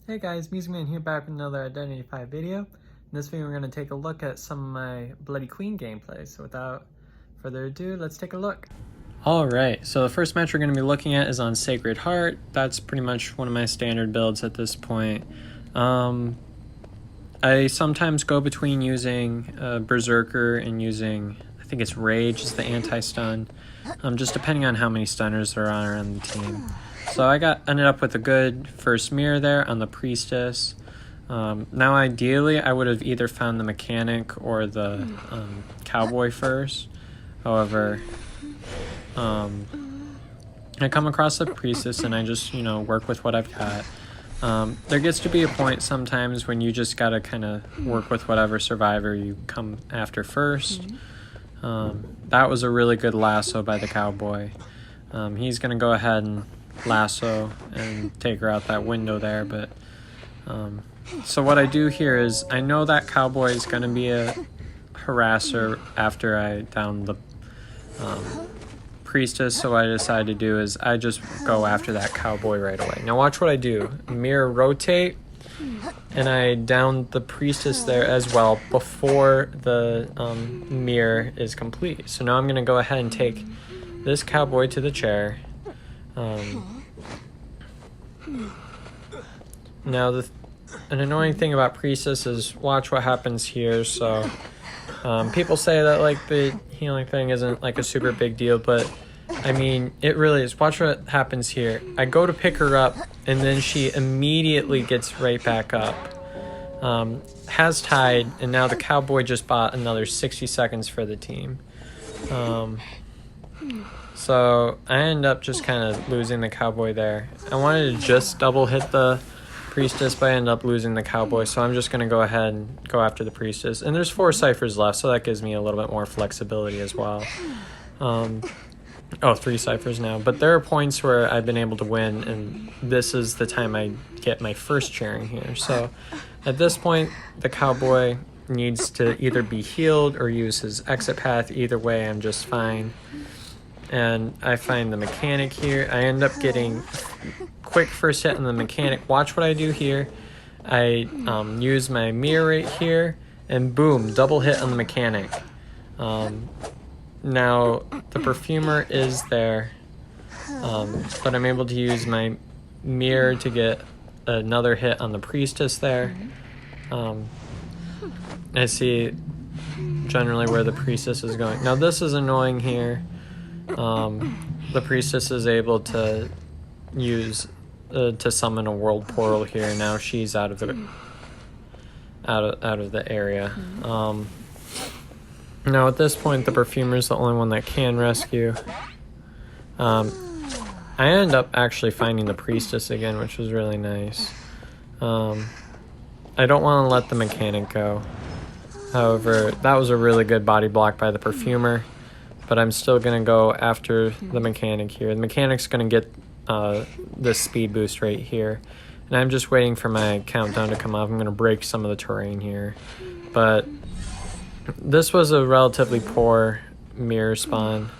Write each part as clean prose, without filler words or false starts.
Hey guys, Music Man here, back with another Identity 5 video. In this video we're going to take a look at some of my Bloody Queen gameplay, so without further ado, let's take a look. Alright, so the first match we're going to be looking at is on Sacred Heart. That's pretty much one of my standard builds at this point. I sometimes go between using Berserker and using, I think it's Rage is the anti-stun, just depending on how many stunners there are on the team. So I ended up with a good first mirror there on the Priestess. Now ideally I would have either found the Mechanic or the Cowboy first. However, I come across the Priestess and I just, work with what I've got. There gets to be a point sometimes when you just gotta kind of work with whatever survivor you come after first. That was a really good lasso by the Cowboy. He's gonna go ahead and lasso and take her out that window there, but so what I do here is I know that Cowboy is going to be a harasser after I down the Priestess, so what I decide to do is I just go after that Cowboy right away. Now watch what I do. Mirror rotate, and I down the Priestess there as well before the mirror is complete. So now I'm going to go ahead and take this Cowboy to the chair. Now an annoying thing about Priestess is watch what happens here. So people say that like the healing thing isn't like a super big deal, but I mean it really is. Watch what happens here. I go to pick her up and then she immediately gets right back up. Has tied, and now the Cowboy just bought another 60 seconds for the team. So I end up just kind of losing the Cowboy there. I wanted to just double hit the Priestess, but I end up losing the Cowboy, so I'm just going to go ahead and go after the Priestess. And there's 4 Cyphers left, so that gives me a little bit more flexibility as well. 3 Cyphers now. But there are points where I've been able to win, and this is the time I get my first cheering here. So at this point, the Cowboy needs to either be healed or use his exit path. Either way, I'm just fine. And I find the Mechanic here. I end up getting quick first hit on the Mechanic. Watch what I do here. I use my mirror right here, and boom, double hit on the Mechanic. Now the Perfumer is there, but I'm able to use my mirror to get another hit on the Priestess there. I see generally where the Priestess is going. Now this is annoying here. The Priestess is able to use to summon a world portal here. Now she's out of the area. Now at this point the Perfumer is the only one that can rescue. I end up actually finding the Priestess again, which was really nice. I don't want to let the Mechanic go. However, that was a really good body block by the Perfumer. But I'm still going to go after the Mechanic here. The Mechanic's going to get this speed boost right here. And I'm just waiting for my countdown to come off. I'm going to break some of the terrain here. But this was a relatively poor mirror spawn.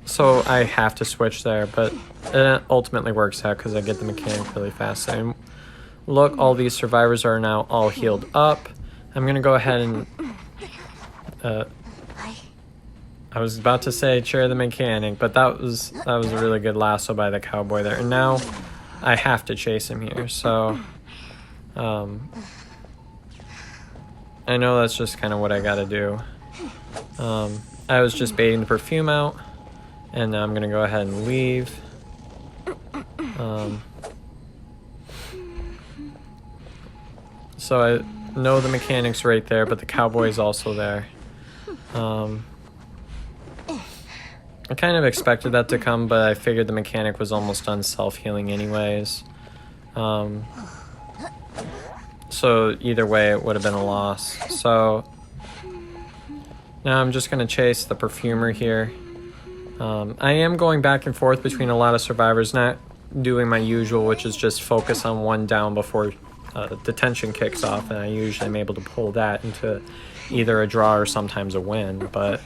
So I have to switch there. But it ultimately works out because I get the Mechanic really fast. And look, all these survivors are now all healed up. I'm going to go ahead and... I was about to say cheer the Mechanic, but that was a really good lasso by the Cowboy there. And now I have to chase him here. So I know that's just kind of what I got to do. I was just baiting the Perfume out, and now I'm going to go ahead and leave. So I know the Mechanic's right there, but the Cowboy's also there. I kind of expected that to come, but I figured the Mechanic was almost done self-healing anyways. So either way, it would have been a loss. So now I'm just going to chase the Perfumer here. I am going back and forth between a lot of survivors, not doing my usual, which is just focus on one down before detention kicks off, and I usually am able to pull that into either a draw or sometimes a win. But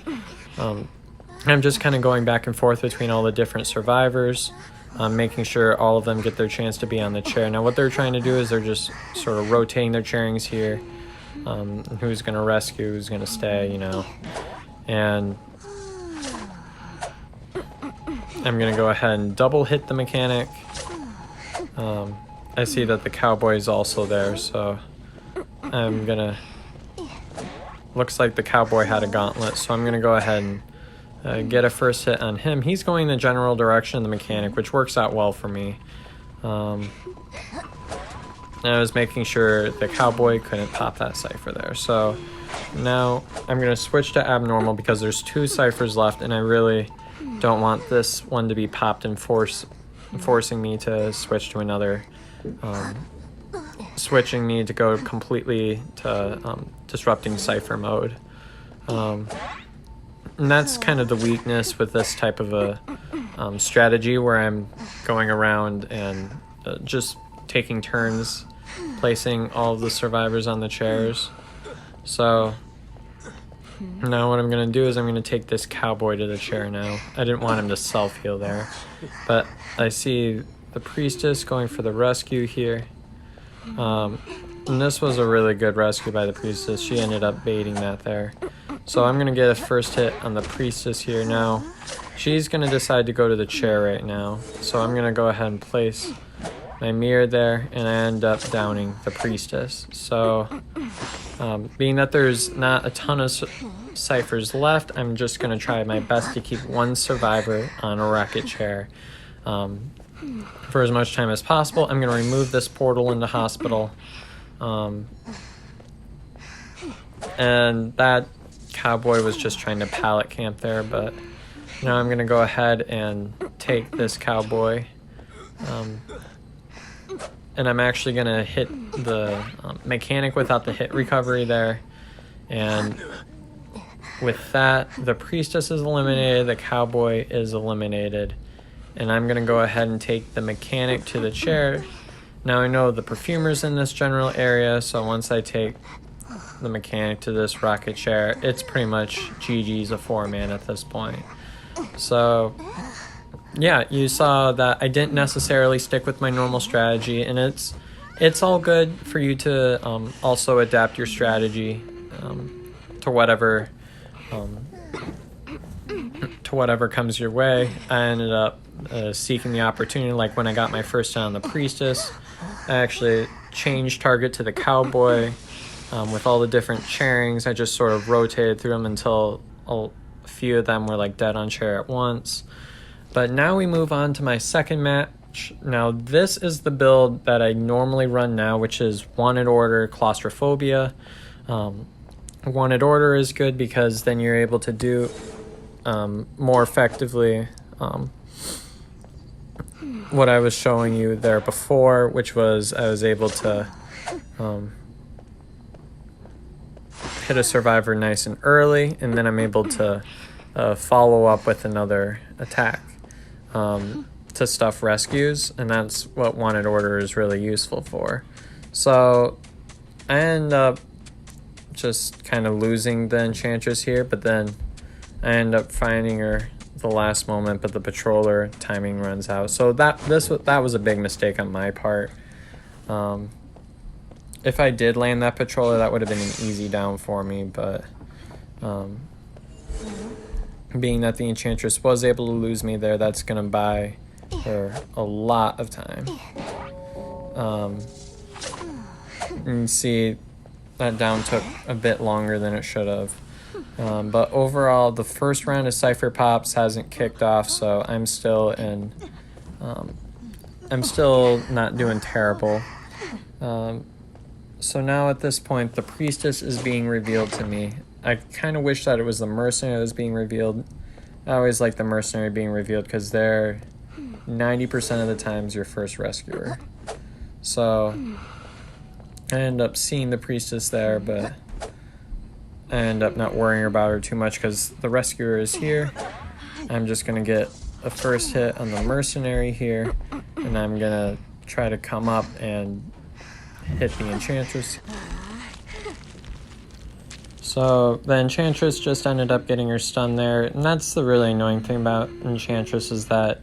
I'm just kind of going back and forth between all the different survivors. making sure all of them get their chance to be on the chair. Now what they're trying to do is they're just sort of rotating their chairings here. Who's going to rescue, who's going to stay, you know. And I'm going to go ahead and double hit the mechanic. I see that the cowboy is also there, so I'm going to... Looks like the cowboy had a gauntlet, so I'm going to go ahead and get a first hit on him. He's going the general direction of the mechanic, which works out well for me. And I was making sure the cowboy couldn't pop that Cypher there. So now I'm going to switch to abnormal because there's 2 Cyphers left, and I really don't want this one to be popped and forcing me to switch to another. Switching me to go completely to disrupting Cypher mode. And that's kind of the weakness with this type of a strategy, where I'm going around and just taking turns placing all of the survivors on the chairs. So now what I'm going to do is I'm going to take this cowboy to the chair now. I didn't want him to self-heal there, but I see the priestess going for the rescue here. And this was a really good rescue by the priestess. She ended up baiting that there. So I'm going to get a first hit on the priestess here now. She's going to decide to go to the chair right now. So I'm going to go ahead and place my mirror there, and I end up downing the priestess. So being that there's not a ton of Cyphers left, I'm just going to try my best to keep one survivor on a rocket chair for as much time as possible. I'm going to remove this portal into hospital. And that cowboy was just trying to pallet camp there, but now I'm going to go ahead and take this cowboy. And I'm actually going to hit the mechanic without the hit recovery there. And with that, the priestess is eliminated, the cowboy is eliminated. And I'm going to go ahead and take the mechanic to the chair. Now I know the perfumer's in this general area, so once I take the mechanic to this rocket chair, it's pretty much GG's a 4-man at this point. So yeah, you saw that I didn't necessarily stick with my normal strategy, and it's all good for you to also adapt your strategy to whatever comes your way. I ended up seeking the opportunity, like when I got my first hit on the priestess, I actually changed target to the cowboy. With all the different chairings, I just sort of rotated through them until a few of them were like dead on chair at once. But now we move on to my second match. Now this is the build that I normally run now, which is Wanted Order Claustrophobia. Wanted Order is good because then you're able to do more effectively what I was showing you there before, which was I was able to hit a survivor nice and early, and then I'm able to follow up with another attack to stuff rescues, and that's what Wanted Order is really useful for. So I end up just kind of losing the Enchantress here, but then I end up finding her the last moment, but the patroller timing runs out. So that was a big mistake on my part. If I did land that patroller, that would have been an easy down for me, but being that the Enchantress was able to lose me there, that's going to buy her a lot of time. And see, that down took a bit longer than it should have. But overall, the first round of Cypher Pops hasn't kicked off, so I'm still not doing terrible. So now at this point, the Priestess is being revealed to me. I kind of wish that it was the Mercenary that was being revealed. I always like the Mercenary being revealed because they're 90% of the times your first rescuer. So I end up seeing the Priestess there, but I end up not worrying about her too much because the rescuer is here. I'm just going to get a first hit on the Mercenary here, and I'm going to try to come up and hit the Enchantress. So the Enchantress just ended up getting her stun there, and that's the really annoying thing about Enchantress is that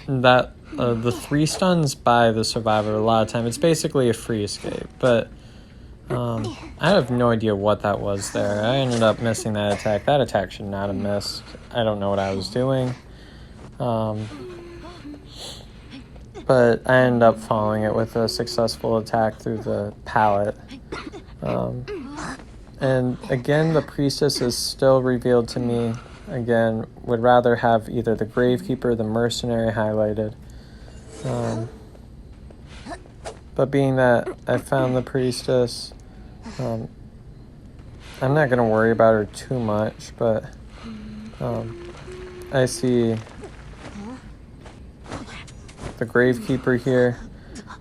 that the 3 stuns by the survivor a lot of time, it's basically a free escape, but I have no idea what that was there. I ended up missing that attack. That attack should not have missed. I don't know what I was doing. But I ended up following it with a successful attack through the pallet. And again, the priestess is still revealed to me. Again, would rather have either the gravekeeper or the mercenary highlighted. But being that I found the priestess, I'm not going to worry about her too much, but I see the gravekeeper here.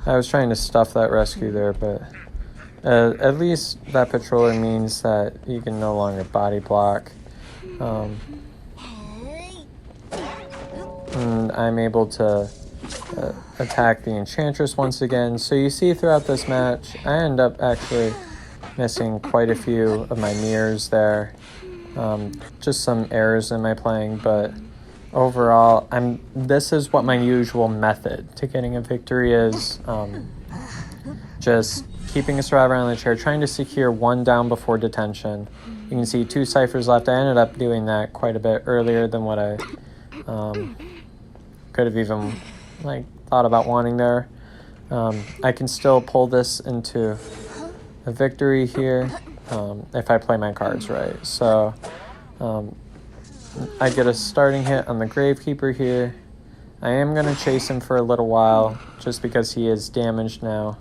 I was trying to stuff that rescue there, but at least that patroller means that you can no longer body block. And I'm able to attack the enchantress once again. So you see throughout this match, I end up actually missing quite a few of my mirrors there. Just some errors in my playing, but overall, this is what my usual method to getting a victory is. Just keeping a survivor on the chair, trying to secure 1 down before detention. You can see 2 ciphers left. I ended up doing that quite a bit earlier than what I could have even thought about wanting there. I can still pull this into a victory here if I play my cards right. So I get a starting hit on the gravekeeper here. I am going to chase him for a little while just because he is damaged now.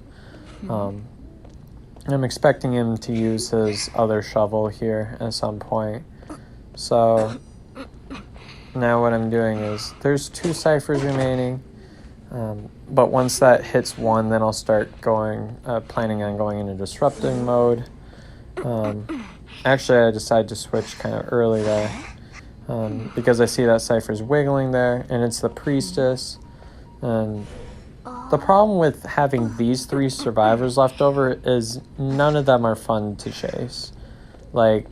I'm expecting him to use his other shovel here at some point. So now what I'm doing is there's 2 ciphers remaining. But once that hits 1, then I'll start planning on going into disrupting mode. Actually, I decided to switch kind of early there because I see that cipher's wiggling there, and it's the priestess. And the problem with having these 3 survivors left over is none of them are fun to chase. Like,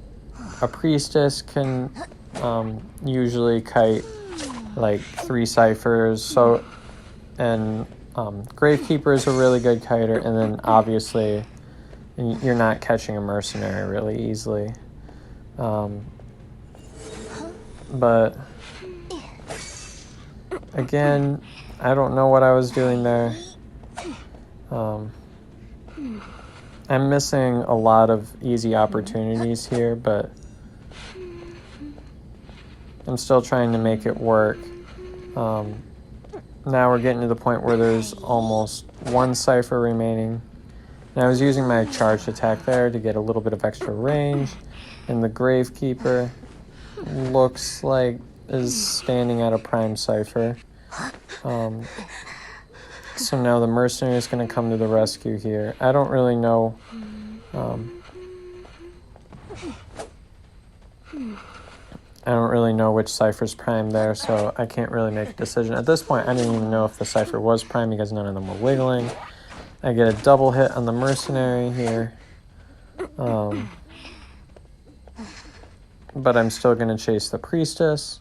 a priestess can usually kite 3 ciphers, and gravekeeper is a really good kiter, and then obviously you're not catching a mercenary really easily. But again, I don't know what I was doing there. I'm missing a lot of easy opportunities here, but I'm still trying to make it work. Now we're getting to the point where there's almost 1 cipher remaining. And I was using my charged attack there to get a little bit of extra range. And the gravekeeper looks like is standing at a prime cipher. So now the mercenary is going to come to the rescue here. I don't really know. I don't really know which cipher's prime there, so I can't really make a decision. At this point, I didn't even know if the cipher was prime because none of them were wiggling. I get a double hit on the mercenary here. But I'm still going to chase the priestess.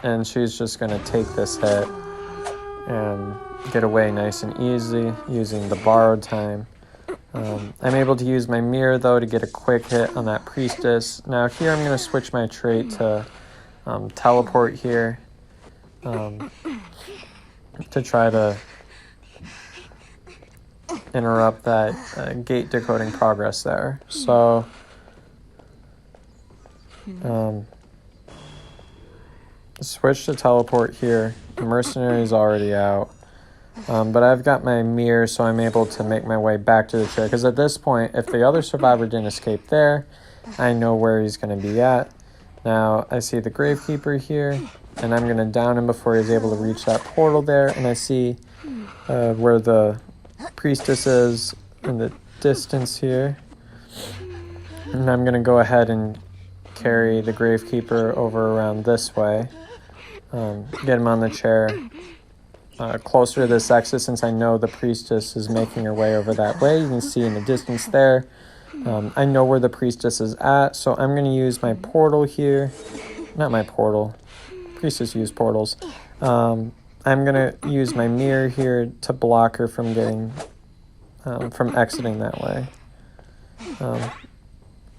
And she's just going to take this hit and get away nice and easy using the borrowed time. I'm able to use my mirror, though, to get a quick hit on that priestess. Now here I'm going to switch my trait to teleport here to try to interrupt that gate decoding progress there. So switch to teleport here. The mercenary is already out. But I've got my mirror, so I'm able to make my way back to the chair. Because at this point, if the other survivor didn't escape there, I know where he's going to be at. Now, I see the gravekeeper here, and I'm going to down him before he's able to reach that portal there. And I see where the priestess is in the distance here. And I'm going to go ahead and carry the gravekeeper over around this way. Get him on the chair. Closer to this exit, since I know the priestess is making her way over that way. You can see in the distance there. I know where the priestess is at, so I'm going to use my portal here not my portal. Priestess used portals. I'm gonna use my mirror here to block her from getting, from exiting that way.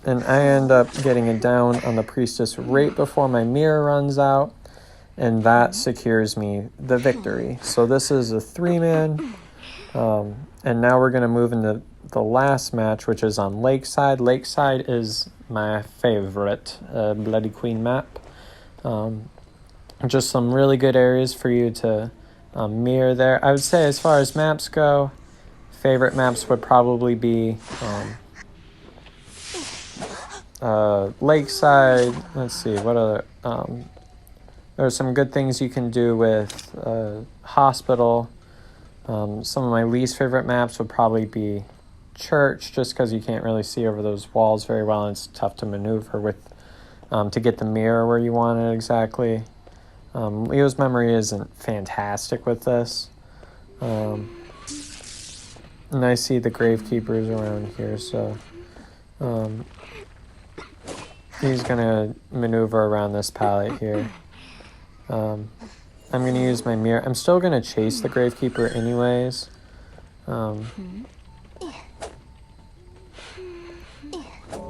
And I end up getting it down on the priestess right before my mirror runs out, and that secures me the victory. So this is a 3-man, and now we're gonna move into the last match, which is on Lakeside. Lakeside is my favorite Bloody Queen map. Just some really good areas for you to mirror there. I would say as far as maps go, favorite maps would probably be Lakeside. Let's see, what other... there's some good things you can do with Hospital. Some of my least favorite maps would probably be Church, just because you can't really see over those walls very well, and it's tough to maneuver with to get the mirror where you want it exactly. Leo's Memory isn't fantastic with this. And I see the Gravekeepers around here, so he's gonna maneuver around this pallet here. I'm gonna use my mirror. I'm still gonna chase the Gravekeeper anyways.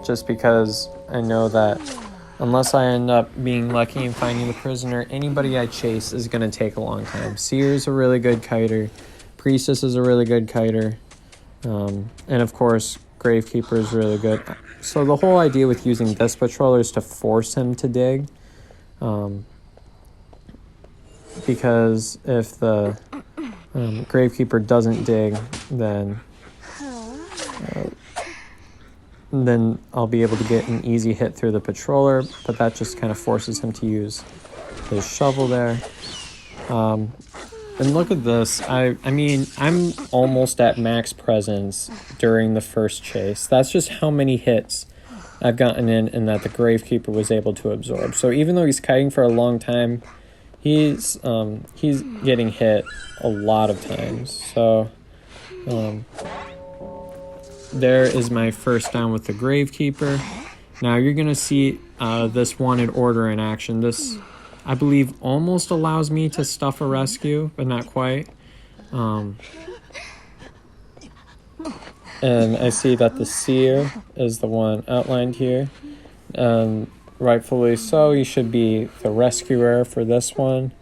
Just because I know that unless I end up being lucky and finding the prisoner, anybody I chase is going to take a long time. Seer's a really good kiter. Priestess is a really good kiter. And of course, Gravekeeper is really good. So the whole idea with using this patroller is to force him to dig. Because if the Gravekeeper doesn't dig, then I'll be able to get an easy hit through the patroller, but that just kind of forces him to use his shovel there. And look at this. I mean, I'm almost at max presence during the first chase. That's just how many hits I've gotten in and that the Gravekeeper was able to absorb. So even though he's kiting for a long time, he's getting hit a lot of times. So there is my first down with the Gravekeeper. Now you're going to see this wanted order in action. This, I believe, almost allows me to stuff a rescue, but not quite. And I see that the Seer is the one outlined here. Rightfully so, you should be the rescuer for this one.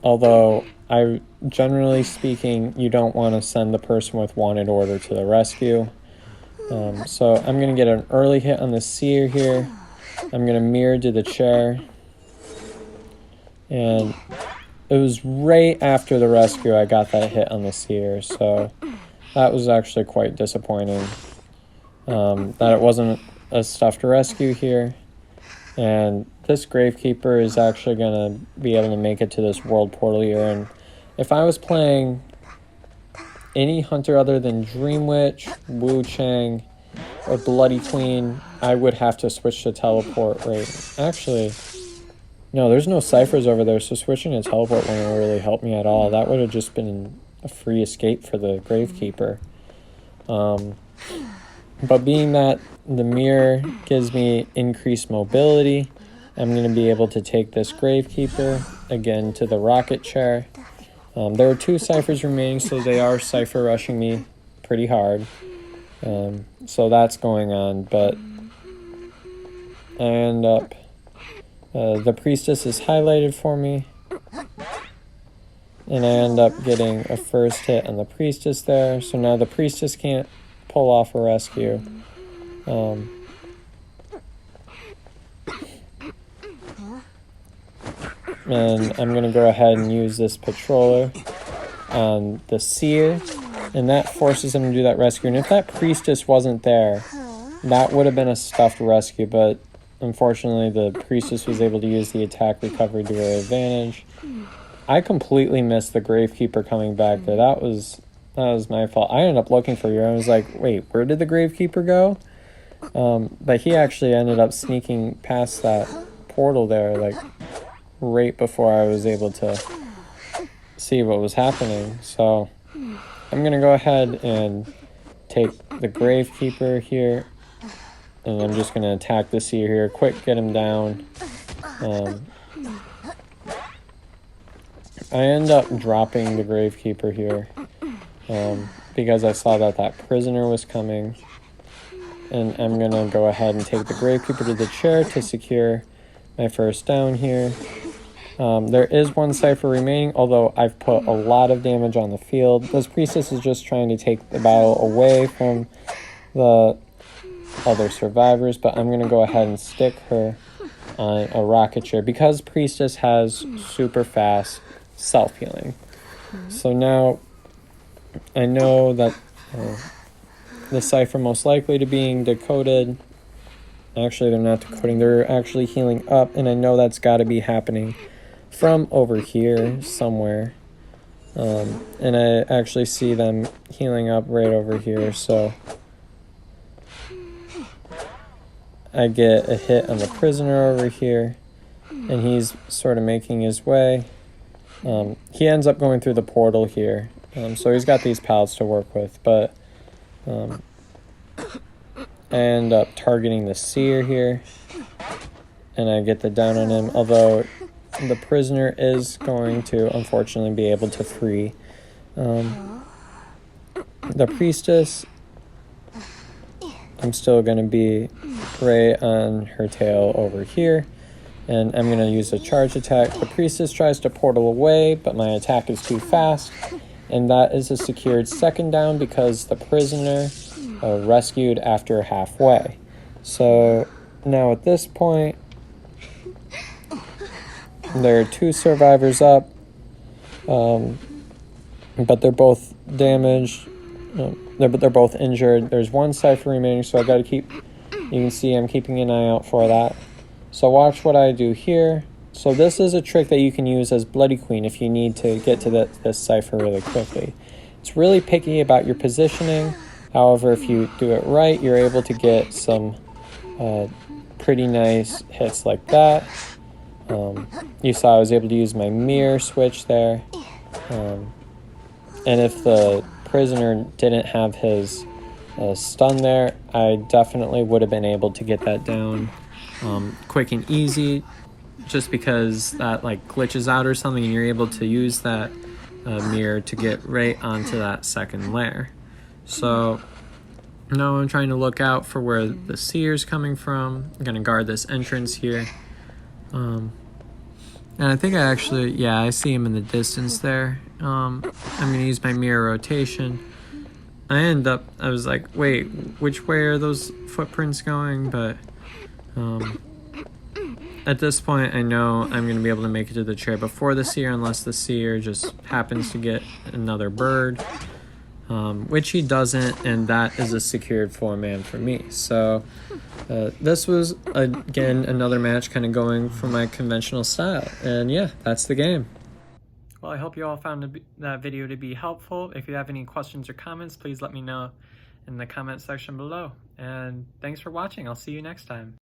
Although, generally speaking, you don't want to send the person with wanted order to the rescue. So I'm going to get an early hit on the Seer here. I'm going to mirror to the chair. And it was right after the rescue I got that hit on the Seer. So that was actually quite disappointing. That it wasn't a stuffed rescue here. And this Gravekeeper is actually going to be able to make it to this world portal here. And if I was playing any hunter other than Dream Witch, Wu Chang, or Bloody Queen, I would have to switch to teleport right. Actually, no, there's no Cyphers over there, so switching to teleport wouldn't really help me at all. That would have just been a free escape for the Gravekeeper. But being that the mirror gives me increased mobility, I'm going to be able to take this Gravekeeper again to the rocket chair. There are 2 Cyphers remaining, so they are Cypher rushing me pretty hard. So that's going on, but I end up... the Priestess is highlighted for me. And I end up getting a first hit on the Priestess there. So now the Priestess can't pull off a rescue. And I'm going to go ahead and use this patroller on the Seer. And that forces him to do that rescue. And if that Priestess wasn't there, that would have been a stuffed rescue. But unfortunately, the Priestess was able to use the attack recovery to her advantage. I completely missed the Gravekeeper coming back there. That was my fault. I ended up looking for you. I was like, wait, where did the Gravekeeper go? But he actually ended up sneaking past that portal there, like, right before I was able to see what was happening. So I'm going to go ahead and take the Gravekeeper here and I'm just going to attack the seer here. Quick, get him down. I end up dropping the Gravekeeper here because I saw that that prisoner was coming. And I'm going to go ahead and take the Gravekeeper to the chair to secure my first down here. There is one Cypher remaining, although I've put a lot of damage on the field. This Priestess is just trying to take the battle away from the other survivors, but I'm going to go ahead and stick her on a rocket chair because Priestess has super fast self-healing. So now I know that the Cypher most likely to being decoded. Actually, they're not decoding, they're actually healing up, and I know that's got to be happening from over here somewhere. And I actually see them healing up right over here, so I get a hit on the prisoner over here, and he's sort of making his way. He ends up going through the portal here, so he's got these pallets to work with, but I end up targeting the seer here, and I get the down on him, although the prisoner is going to unfortunately be able to free the Priestess. I'm still going to be right on her tail over here, and I'm going to use a charge attack. The Priestess tries to portal away, but my attack is too fast, and that is a secured second down because the prisoner rescued after halfway. So now at this point, there are 2 survivors up, but they're both damaged. They're both injured. There's 1 Cypher remaining, so I got to keep. You can see I'm keeping an eye out for that. So watch what I do here. So this is a trick that you can use as Bloody Queen if you need to get to this Cypher really quickly. It's really picky about your positioning. However, if you do it right, you're able to get some pretty nice hits like that. You saw I was able to use my mirror switch there. And if the prisoner didn't have his stun there, I definitely would have been able to get that down quick and easy, just because that like glitches out or something and you're able to use that mirror to get right onto that second layer. So now I'm trying to look out for where the seer's coming from. I'm going to guard this entrance here. And I think I actually, yeah, I see him in the distance there. I'm going to use my mirror rotation. I was like, wait, which way are those footprints going? But at this point, I know I'm going to be able to make it to the chair before the seer, unless the seer just happens to get another bird, which he doesn't, and that is a secured 4-man for me. So this was, again, another match kind of going for my conventional style. And yeah, that's the game. Well, I hope you all found that video to be helpful. If you have any questions or comments, please let me know in the comment section below. And thanks for watching. I'll see you next time.